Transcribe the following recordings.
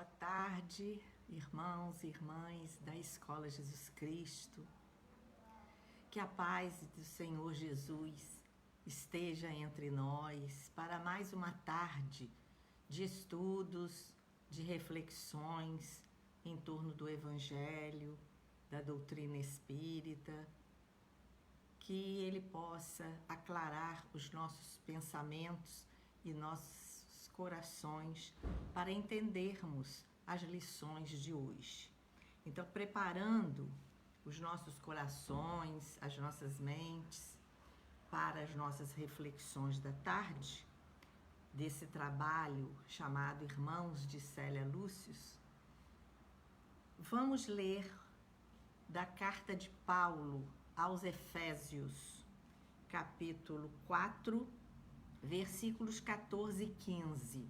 Boa tarde, irmãos e irmãs da Escola Jesus Cristo. Que a paz do Senhor Jesus esteja entre nós para mais uma tarde de estudos, de reflexões em torno do Evangelho, da doutrina espírita. Que Ele possa aclarar os nossos pensamentos e nossos corações para entendermos as lições de hoje. Então, preparando os nossos corações, as nossas mentes para as nossas reflexões da tarde, desse trabalho chamado Irmãos de Célia Lúcius, vamos ler da carta de Paulo aos Efésios, capítulo 4, versículos 14 e 15.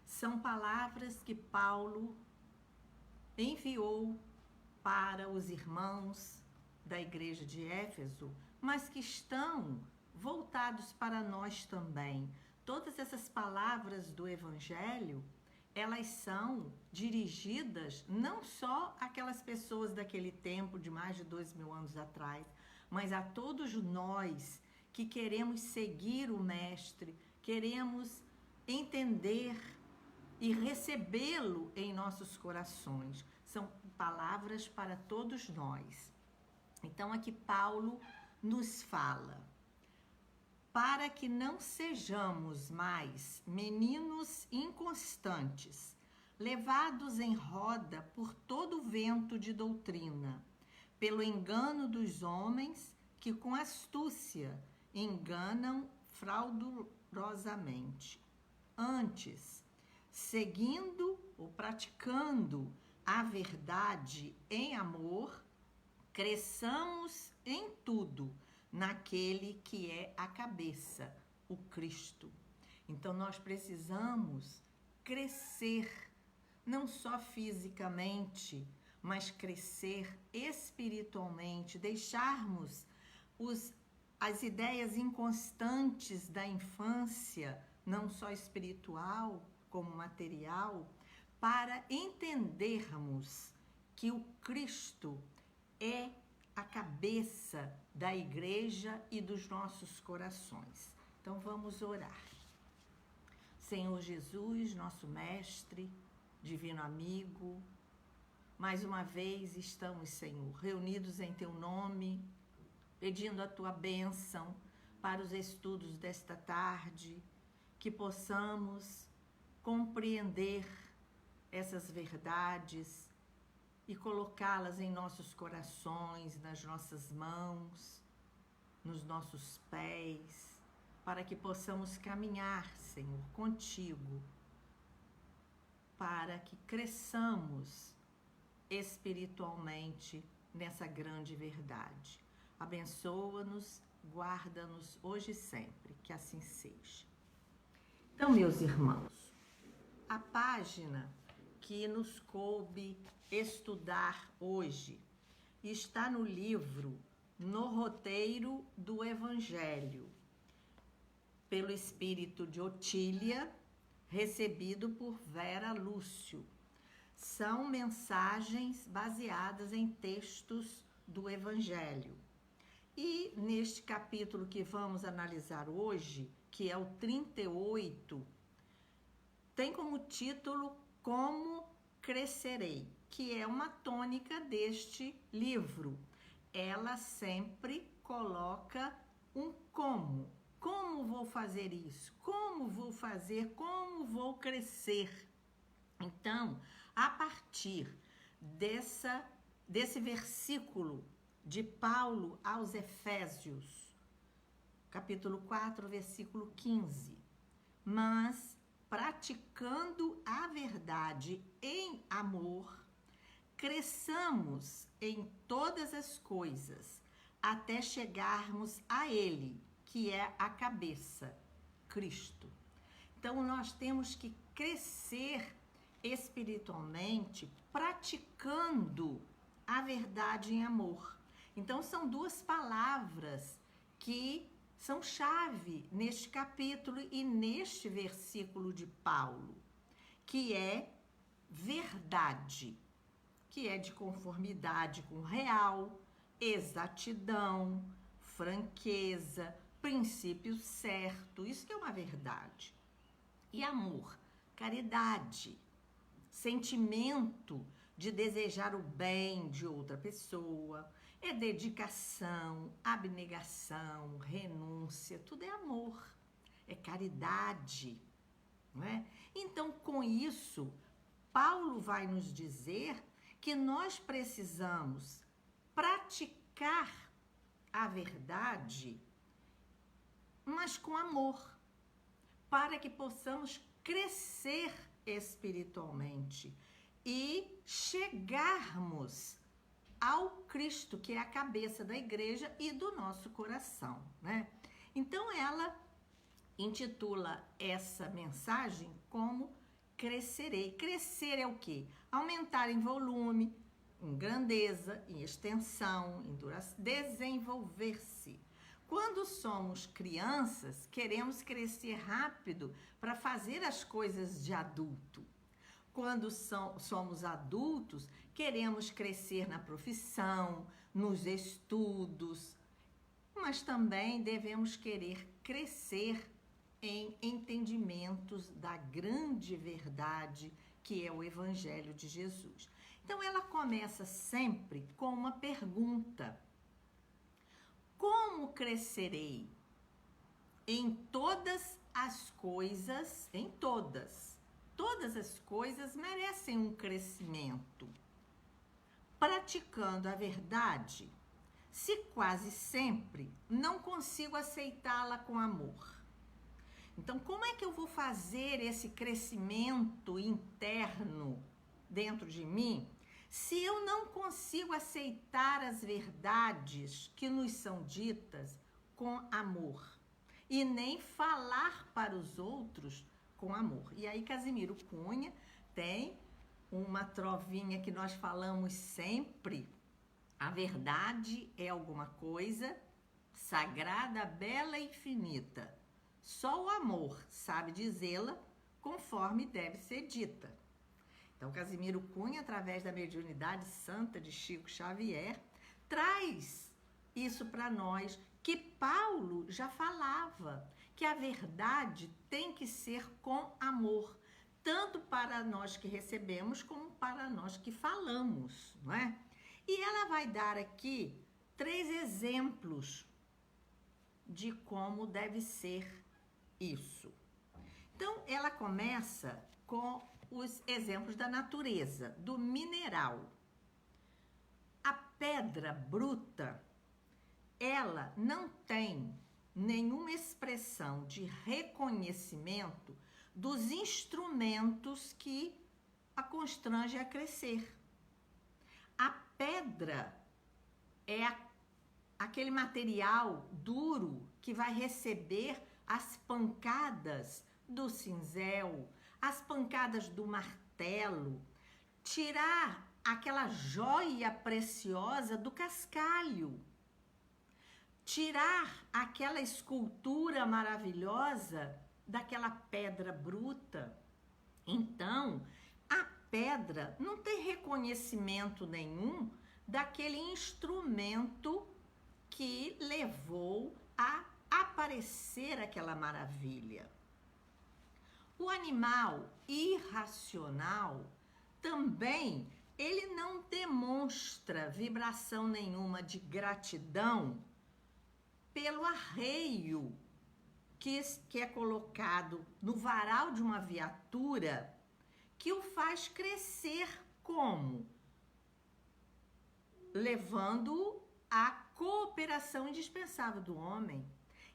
São palavras que Paulo enviou para os irmãos da igreja de Éfeso, mas que estão voltados para nós também. Todas essas palavras do Evangelho, elas são dirigidas não só àquelas pessoas daquele tempo, de mais de 2000 anos atrás, mas a todos nós que queremos seguir o Mestre, queremos entender e recebê-lo em nossos corações. São palavras para todos nós. Então aqui Paulo nos fala: para que não sejamos mais meninos inconstantes, levados em roda por todo o vento de doutrina, pelo engano dos homens que com astúcia enganam fraudulosamente. Antes, seguindo ou praticando a verdade em amor, cresçamos em tudo naquele que é a cabeça, o Cristo. Então nós precisamos crescer, não só fisicamente, mas crescer espiritualmente, deixarmos as ideias inconstantes da infância, não só espiritual como material, para entendermos que o Cristo é a cabeça da igreja e dos nossos corações. Então vamos orar. Senhor Jesus, nosso mestre, divino amigo, mais uma vez estamos, Senhor, reunidos em teu nome, pedindo a tua bênção para os estudos desta tarde, que possamos compreender essas verdades e colocá-las em nossos corações, nas nossas mãos, nos nossos pés, para que possamos caminhar, Senhor, contigo, para que cresçamos espiritualmente nessa grande verdade. Abençoa-nos, guarda-nos hoje e sempre, que assim seja. Então, meus irmãos, a página que nos coube estudar hoje está no livro No Roteiro do Evangelho, pelo espírito de Otília, recebido por Vera Lúcio. São mensagens baseadas em textos do Evangelho. E neste capítulo que vamos analisar hoje, que é o 38, tem como título Como Crescerei, que é uma tônica deste livro. Ela sempre coloca um como. Como vou fazer isso? Como vou fazer? Como vou crescer? Então, a partir desse versículo de Paulo aos Efésios, capítulo 4, versículo 15. Mas, praticando a verdade em amor, cresçamos em todas as coisas, até chegarmos a Ele, que é a cabeça, Cristo. Então, nós temos que crescer espiritualmente praticando a verdade em amor. Então, são duas palavras que são chave neste capítulo e neste versículo de Paulo, que é verdade, que é de conformidade com o real, exatidão, franqueza, princípio certo, isso que é uma verdade. E amor, caridade, sentimento de desejar o bem de outra pessoa, é dedicação, abnegação, renúncia, tudo é amor, é caridade, não é? Então, com isso, Paulo vai nos dizer que nós precisamos praticar a verdade, mas com amor, para que possamos crescer espiritualmente e chegarmos ao Cristo, que é a cabeça da igreja e do nosso coração, né? Então, ela intitula essa mensagem como crescerei. Crescer é o quê? Aumentar em volume, em grandeza, em extensão, em duração, desenvolver-se. Quando somos crianças, queremos crescer rápido para fazer as coisas de adulto. Quando somos adultos, queremos crescer na profissão, nos estudos, mas também devemos querer crescer em entendimentos da grande verdade que é o Evangelho de Jesus. Então, ela começa sempre com uma pergunta: como crescerei? Em todas as coisas, em todas as coisas merecem um crescimento. Praticando a verdade, se quase sempre não consigo aceitá-la com amor. Então, como é que eu vou fazer esse crescimento interno dentro de mim se eu não consigo aceitar as verdades que nos são ditas com amor e nem falar para os outros com amor? E aí, Casimiro Cunha tem uma trovinha que nós falamos sempre: a verdade é alguma coisa sagrada, bela e infinita. Só o amor sabe dizê-la conforme deve ser dita. Então, Casimiro Cunha, através da mediunidade santa de Chico Xavier, traz isso para nós, que Paulo já falava, que a verdade tem que ser com amor, tanto para nós que recebemos como para nós que falamos, não é? E ela vai dar aqui 3 exemplos de como deve ser isso. Então, ela começa com os exemplos da natureza, do mineral. A pedra bruta, ela não tem nenhuma expressão de reconhecimento dos instrumentos que a constrangem a crescer. A pedra é aquele material duro que vai receber as pancadas do cinzel, as pancadas do martelo, tirar aquela joia preciosa do cascalho, tirar aquela escultura maravilhosa daquela pedra bruta. Então, a pedra não tem reconhecimento nenhum daquele instrumento que levou a aparecer aquela maravilha. O animal irracional também, ele não demonstra vibração nenhuma de gratidão pelo arreio que é colocado no varal de uma viatura, que o faz crescer como? Levando a cooperação indispensável do homem.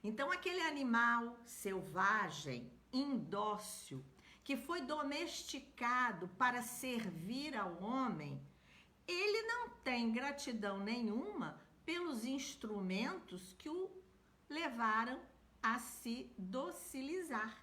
Então, aquele animal selvagem, indócil, que foi domesticado para servir ao homem, ele não tem gratidão nenhuma pelos instrumentos que o levaram a se docilizar.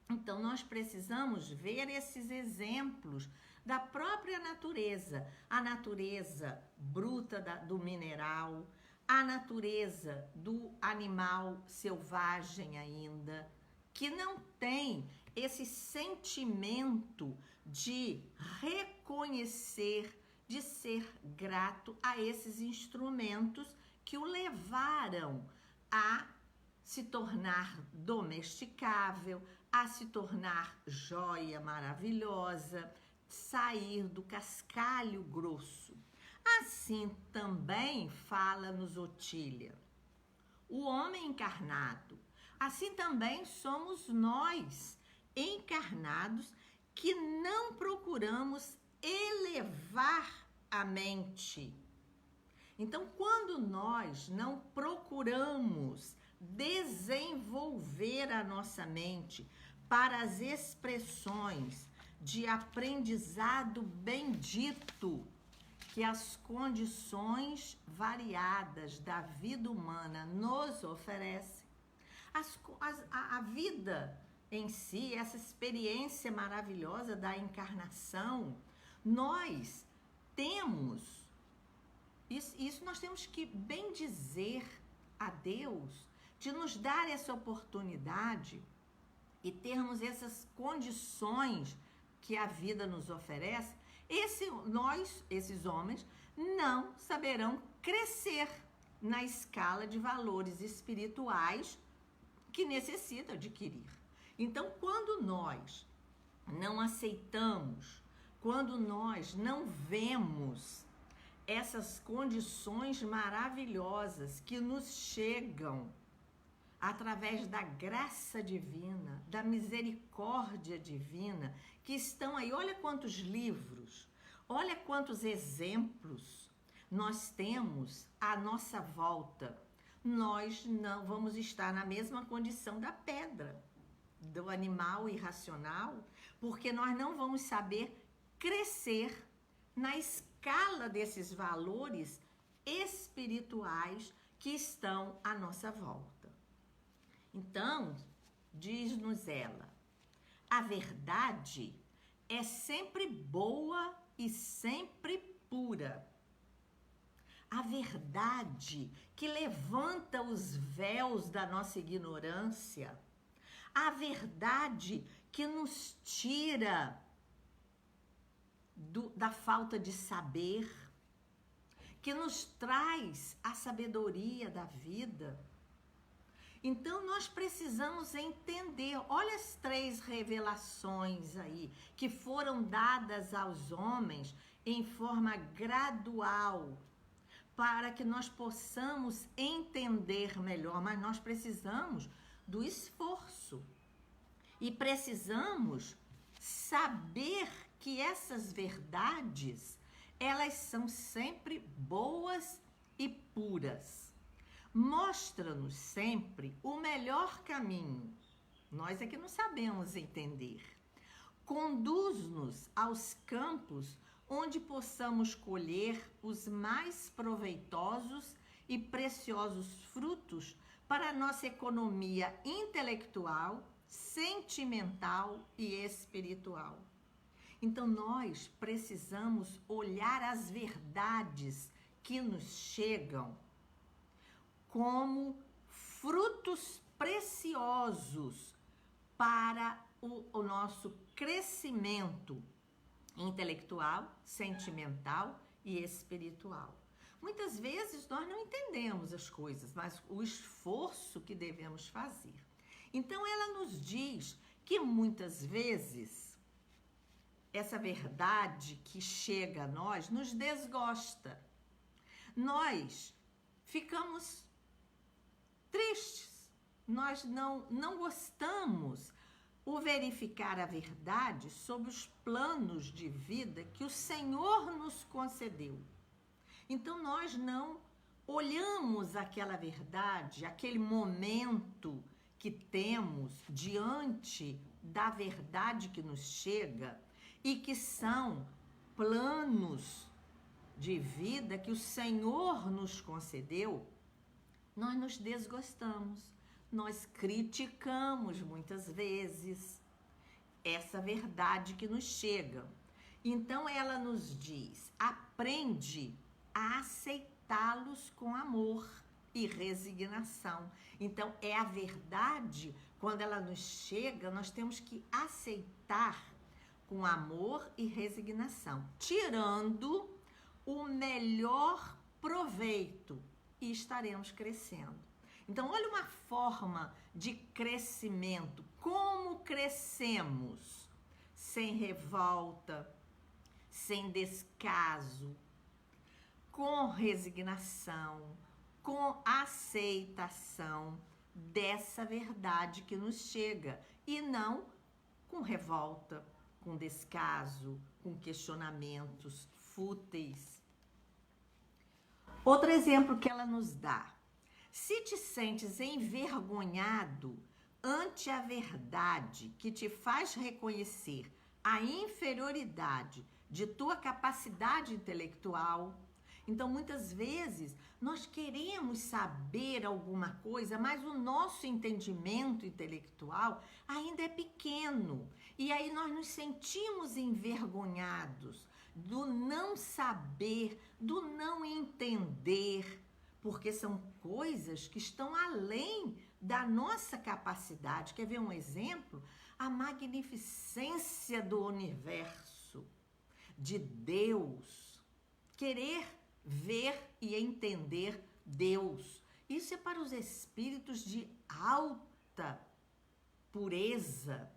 Então, nós precisamos ver esses exemplos da própria natureza, a natureza bruta do mineral, a natureza do animal selvagem ainda, que não tem esse sentimento de reconhecer, de ser grato a esses instrumentos que o levaram a se tornar domesticável, a se tornar joia maravilhosa, sair do cascalho grosso. Assim também fala-nos Otília, o homem encarnado. Assim também somos nós, encarnados, que não procuramos elevar a mente. Então, quando nós não procuramos desenvolver a nossa mente para as expressões de aprendizado bendito que as condições variadas da vida humana nos oferecem, a vida em si, essa experiência maravilhosa da encarnação, nós temos, isso nós temos que bendizer a Deus de nos dar essa oportunidade e termos essas condições que a vida nos oferece. Esses homens, não saberão crescer na escala de valores espirituais que necessitam adquirir. Então, quando nós não aceitamos, quando nós não vemos essas condições maravilhosas que nos chegam através da graça divina, da misericórdia divina, que estão aí. Olha quantos livros, olha quantos exemplos nós temos à nossa volta. Nós não vamos estar na mesma condição da pedra, do animal irracional, porque nós não vamos saber crescer na escala desses valores espirituais que estão à nossa volta. Então, diz-nos ela, a verdade é sempre boa e sempre pura. A verdade que levanta os véus da nossa ignorância, a verdade que nos tira da falta de saber, que nos traz a sabedoria da vida. Então, nós precisamos entender, olha as 3 revelações aí, que foram dadas aos homens em forma gradual, para que nós possamos entender melhor, mas nós precisamos do esforço. E precisamos saber que essas verdades, elas são sempre boas e puras. Mostra-nos sempre o melhor caminho. Nós é que não sabemos entender. Conduz-nos aos campos onde possamos colher os mais proveitosos e preciosos frutos para a nossa economia intelectual, sentimental e espiritual. Então, nós precisamos olhar as verdades que nos chegam como frutos preciosos para o nosso crescimento intelectual, sentimental e espiritual. Muitas vezes nós não entendemos as coisas, mas o esforço que devemos fazer. Então, ela nos diz que muitas vezes essa verdade que chega a nós nos desgosta. Nós ficamos tristes, nós não gostamos o verificar a verdade sobre os planos de vida que o Senhor nos concedeu. Então, nós não olhamos aquela verdade, aquele momento que temos diante da verdade que nos chega e que são planos de vida que o Senhor nos concedeu, nós nos desgostamos, nós criticamos muitas vezes essa verdade que nos chega. Então, ela nos diz, aprende a aceitá-los com amor. e resignação. Então, é a verdade, quando ela nos chega, nós temos que aceitar com amor e resignação, tirando o melhor proveito e estaremos crescendo. Então, olha uma forma de crescimento. Como crescemos? Sem revolta, sem descaso, com resignação, com aceitação dessa verdade que nos chega e não com revolta, com descaso, com questionamentos fúteis. Outro exemplo que ela nos dá: se te sentes envergonhado ante a verdade que te faz reconhecer a inferioridade de tua capacidade intelectual. Então, muitas vezes, nós queremos saber alguma coisa, mas o nosso entendimento intelectual ainda é pequeno. E aí nós nos sentimos envergonhados do não saber, do não entender, porque são coisas que estão além da nossa capacidade. Quer ver um exemplo? A magnificência do universo, de Deus, querer ver e entender Deus. Isso é para os espíritos de alta pureza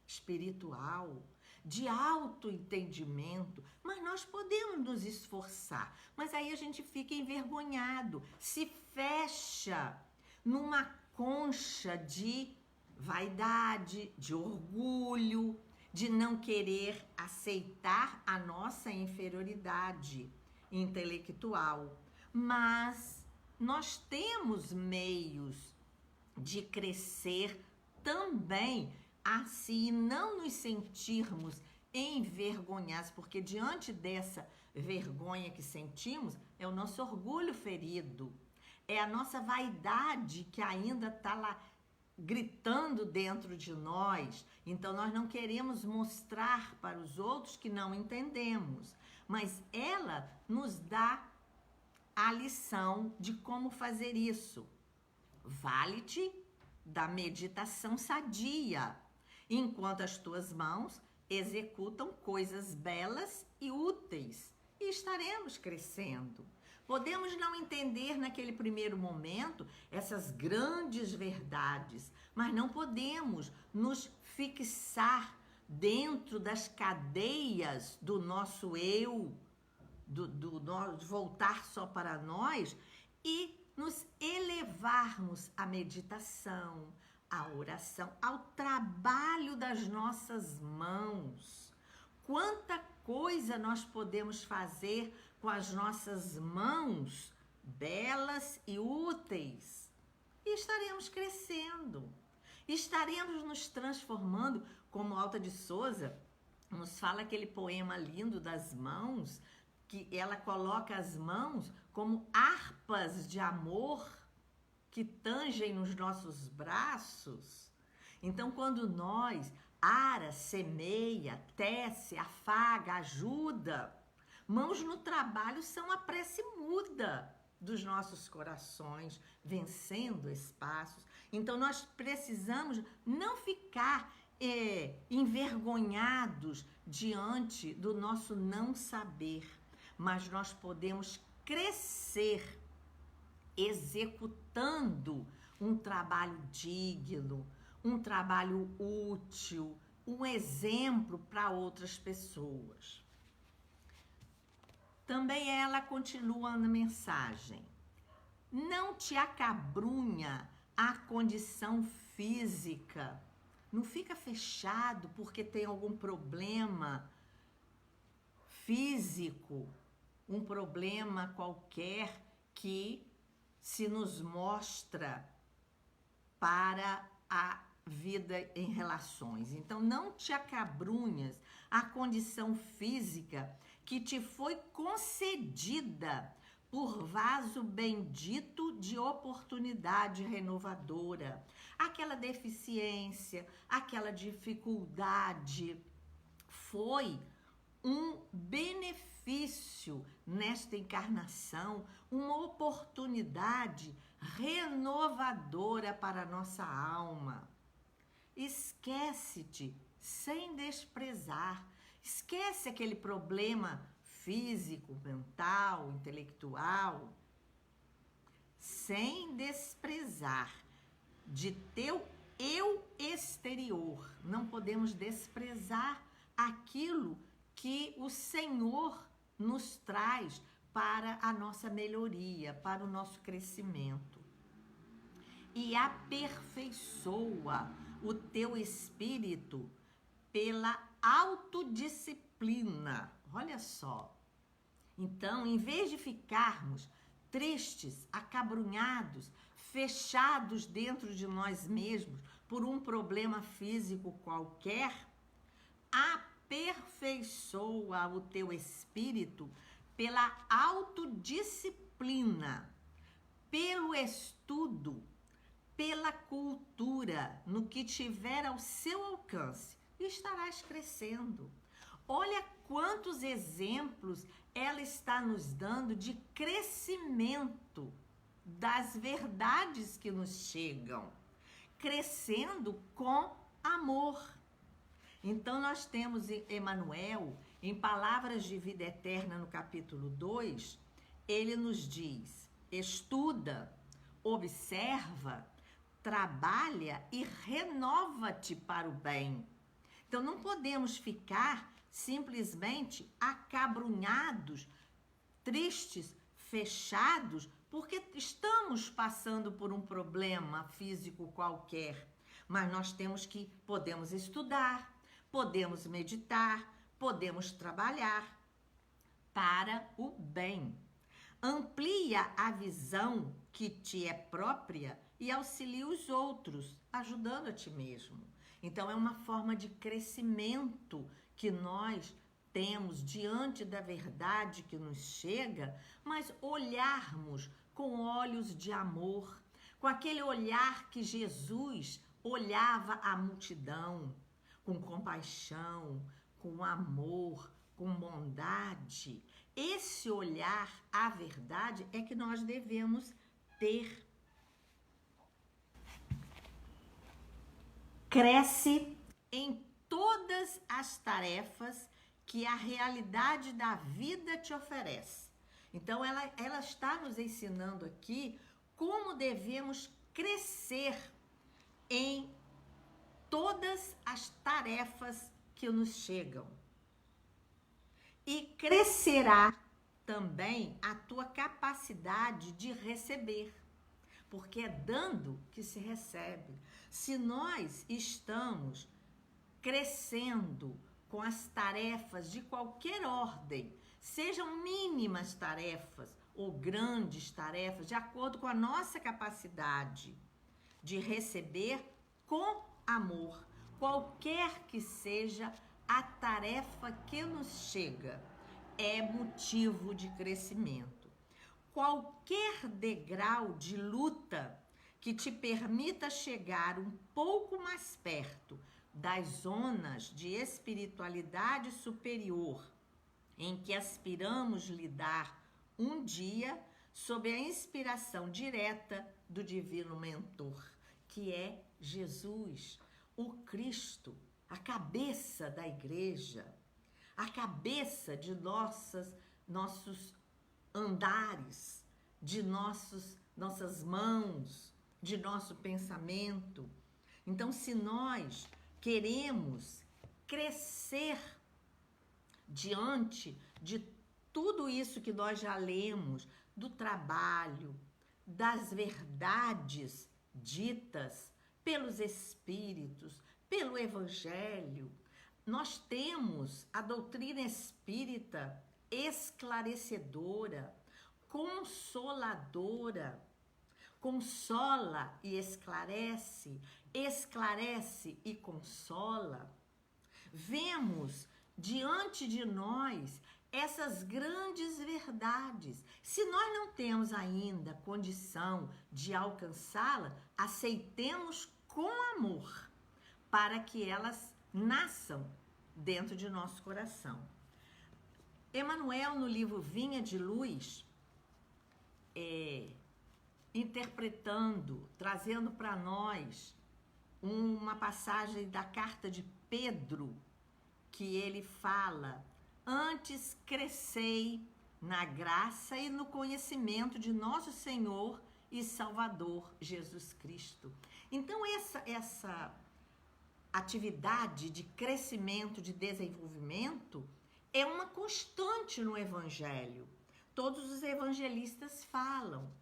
espiritual, de alto entendimento, mas nós podemos nos esforçar, mas aí a gente fica envergonhado, se fecha numa concha de vaidade, de orgulho, de não querer aceitar a nossa inferioridade intelectual. Mas nós temos meios de crescer também assim, não nos sentirmos envergonhados, porque diante dessa vergonha que sentimos, é o nosso orgulho ferido, é a nossa vaidade que ainda está lá gritando dentro de nós. Então nós não queremos mostrar para os outros que não entendemos, mas ela nos dá a lição de como fazer isso. Vale-te da meditação sadia, enquanto as tuas mãos executam coisas belas e úteis, e estaremos crescendo. Podemos não entender naquele primeiro momento essas grandes verdades, mas não podemos nos fixar dentro das cadeias do nosso eu, de voltar só para nós e nos elevarmos à meditação, à oração, ao trabalho das nossas mãos. Quanta coisa nós podemos fazer com as nossas mãos, belas e úteis, e estaremos crescendo, estaremos nos transformando, como Alta de Souza nos fala aquele poema lindo das mãos, que ela coloca as mãos como harpas de amor que tangem nos nossos braços. Então, quando nós ara, semeia, tece, afaga, ajuda, mãos no trabalho são a prece muda dos nossos corações, vencendo espaços. Então, nós precisamos não ficar envergonhados diante do nosso não saber, mas nós podemos crescer executando um trabalho digno, um trabalho útil, um exemplo para outras pessoas. Também ela continua na mensagem: não te acabrunha a condição física, não fica fechado porque tem algum problema físico, um problema qualquer que se nos mostra para a vida em relações. Então, não te acabrunhas a condição física que te foi concedida por vaso bendito de oportunidade renovadora. Aquela deficiência, aquela dificuldade foi um benefício nesta encarnação, uma oportunidade renovadora para a nossa alma. Esquece-te sem desprezar. Esquece aquele problema físico, mental, intelectual, sem desprezar de teu eu exterior. Não podemos desprezar aquilo que o Senhor nos traz para a nossa melhoria, para o nosso crescimento. E aperfeiçoa o teu espírito pela autodisciplina. Olha só. Então, em vez de ficarmos tristes, acabrunhados, fechados dentro de nós mesmos por um problema físico qualquer, aperfeiçoa o teu espírito pela autodisciplina, pelo estudo, pela cultura, no que tiver ao seu alcance, e estarás crescendo. Olha quantos exemplos ela está nos dando de crescimento das verdades que nos chegam, crescendo com amor. Então nós temos Emmanuel, em Palavras de Vida Eterna, no capítulo 2, ele nos diz: estuda, observa, trabalha e renova-te para o bem. Então não podemos ficar simplesmente acabrunhados, tristes, fechados, porque estamos passando por um problema físico qualquer. Mas nós podemos estudar, podemos meditar, podemos trabalhar para o bem. Amplia a visão que te é própria e auxilia os outros, ajudando a ti mesmo. Então, é uma forma de crescimento que nós temos diante da verdade que nos chega, mas olharmos com olhos de amor, com aquele olhar que Jesus olhava a multidão, com compaixão, com amor, com bondade. Esse olhar à verdade é que nós devemos ter. Cresce em todas as tarefas que a realidade da vida te oferece. Então, ela está nos ensinando aqui como devemos crescer em todas as tarefas que nos chegam. E crescerá também a tua capacidade de receber, porque é dando que se recebe. Se nós estamos crescendo com as tarefas de qualquer ordem, sejam mínimas tarefas ou grandes tarefas, de acordo com a nossa capacidade de receber com amor, qualquer que seja a tarefa que nos chega, é motivo de crescimento. Qualquer degrau de luta que te permita chegar um pouco mais perto das zonas de espiritualidade superior em que aspiramos lidar um dia, sob a inspiração direta do Divino Mentor, que é Jesus, o Cristo, a cabeça da igreja, a cabeça de nossos andares, de nossas mãos, de nosso pensamento. Então, se nós queremos crescer diante de tudo isso que nós já lemos, do trabalho, das verdades ditas pelos Espíritos, pelo Evangelho, nós temos a doutrina espírita esclarecedora, consoladora, consola e esclarece, esclarece e consola. Vemos diante de nós essas grandes verdades. Se nós não temos ainda condição de alcançá-la, aceitemos com amor, para que elas nasçam dentro de nosso coração. Emmanuel, no livro Vinha de Luz, interpretando, trazendo para nós uma passagem da carta de Pedro, que ele fala: antes crescei na graça e no conhecimento de nosso Senhor e Salvador Jesus Cristo. Então essa atividade de crescimento, de desenvolvimento, é uma constante no Evangelho. Todos os evangelistas falam.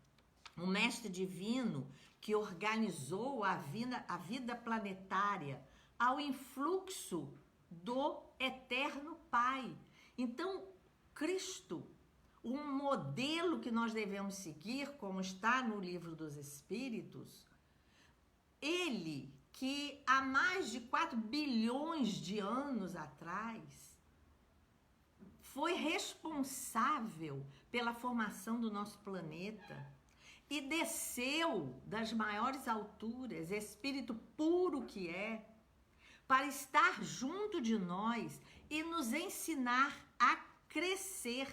O Mestre Divino, que organizou a vida planetária ao influxo do Eterno Pai. Então, Cristo, um modelo que nós devemos seguir, como está no Livro dos Espíritos, ele que há mais de 4 bilhões de anos atrás foi responsável pela formação do nosso planeta e desceu das maiores alturas, espírito puro que é, para estar junto de nós e nos ensinar a crescer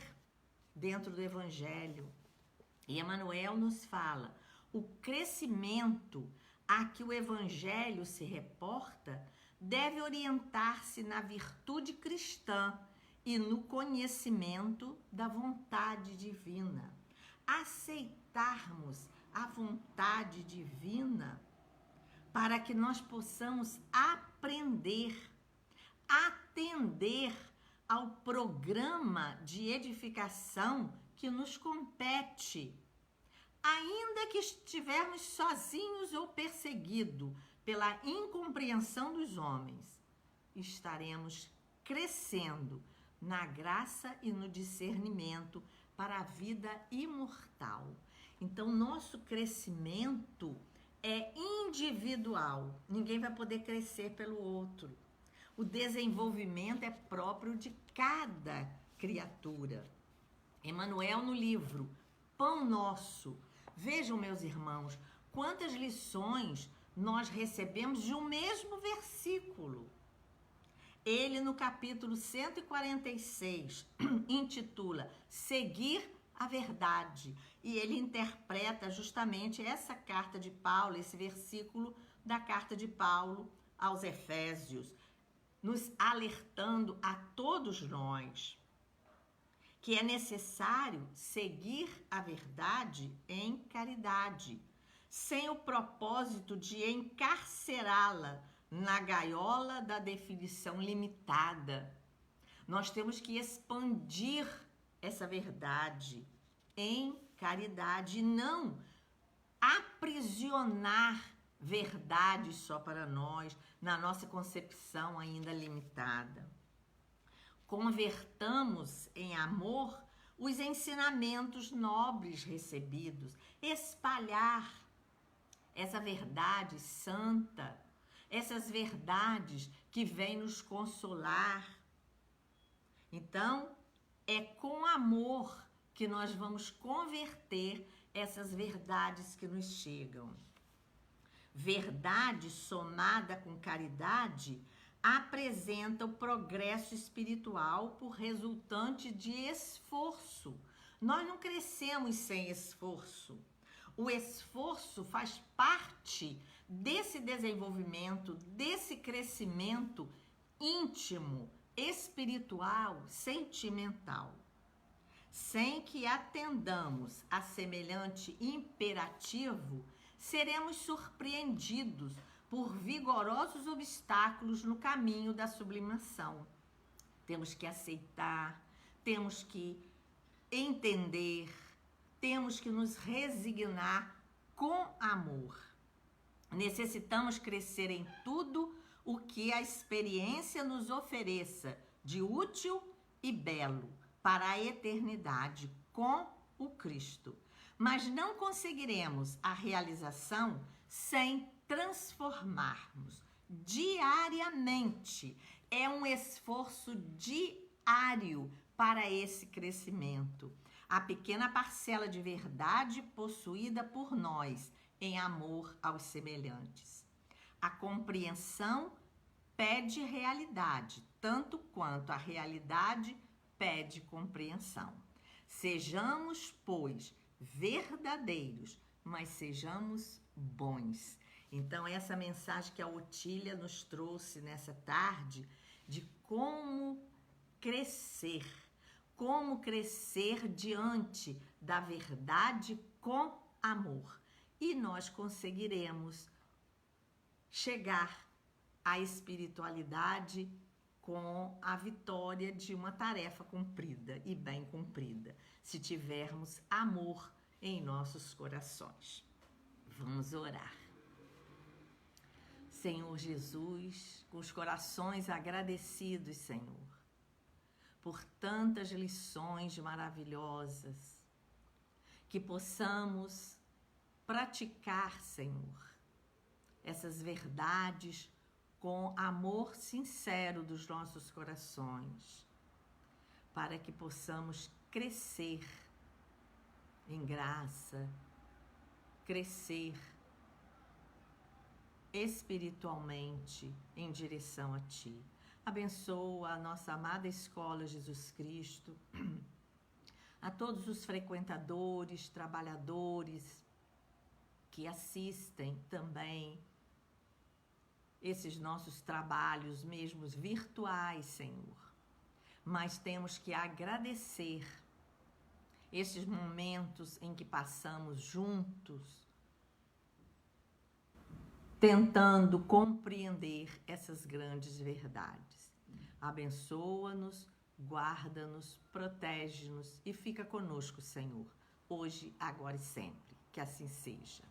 dentro do Evangelho. E Emmanuel nos fala: o crescimento a que o Evangelho se reporta deve orientar-se na virtude cristã e no conhecimento da vontade divina. Aceitarmos a vontade divina para que nós possamos aprender, atender ao programa de edificação que nos compete. Ainda que estivermos sozinhos ou perseguidos pela incompreensão dos homens, estaremos crescendo na graça e no discernimento para a vida imortal. Então, nosso crescimento é individual. Ninguém vai poder crescer pelo outro. O desenvolvimento é próprio de cada criatura. Emmanuel, no livro Pão Nosso, vejam, meus irmãos, quantas lições nós recebemos de um mesmo versículo. Ele, no capítulo 146, intitula Seguir a Verdade. E ele interpreta justamente essa carta de Paulo, esse versículo da carta de Paulo aos Efésios, nos alertando a todos nós que é necessário seguir a verdade em caridade, sem o propósito de encarcerá-la na gaiola da definição limitada. Nós temos que expandir essa verdade em caridade e não aprisionar verdade só para nós, na nossa concepção ainda limitada. Convertamos em amor os ensinamentos nobres recebidos, espalhar essa verdade santa, essas verdades que vêm nos consolar. Então, é com amor que nós vamos converter essas verdades que nos chegam. Verdade somada com caridade apresenta o progresso espiritual por resultante de esforço. Nós não crescemos sem esforço. O esforço faz parte desse desenvolvimento, desse crescimento íntimo, espiritual, sentimental. Sem que atendamos a semelhante imperativo, seremos surpreendidos por vigorosos obstáculos no caminho da sublimação. Temos que aceitar, temos que entender, temos que nos resignar com amor. Necessitamos crescer em tudo o que a experiência nos ofereça de útil e belo para a eternidade com o Cristo. Mas não conseguiremos a realização sem transformarmos diariamente. É um esforço diário para esse crescimento. A pequena parcela de verdade possuída por nós em amor aos semelhantes. A compreensão pede realidade, tanto quanto a realidade pede compreensão. Sejamos, pois, verdadeiros, mas sejamos bons. Então, essa mensagem que a Otília nos trouxe nessa tarde, de como crescer diante da verdade com amor. E nós conseguiremos chegar à espiritualidade com a vitória de uma tarefa cumprida e bem cumprida, se tivermos amor em nossos corações. Vamos orar. Senhor Jesus, com os corações agradecidos, Senhor, por tantas lições maravilhosas, que possamos praticar, Senhor, essas verdades com amor sincero dos nossos corações, para que possamos crescer em graça, crescer espiritualmente em direção a Ti. Abençoa a nossa amada Escola Jesus Cristo, a todos os frequentadores, trabalhadores que assistem também esses nossos trabalhos, mesmo virtuais, Senhor. Mas temos que agradecer esses momentos em que passamos juntos, tentando compreender essas grandes verdades. Abençoa-nos, guarda-nos, protege-nos e fica conosco, Senhor, hoje, agora e sempre. Que assim seja.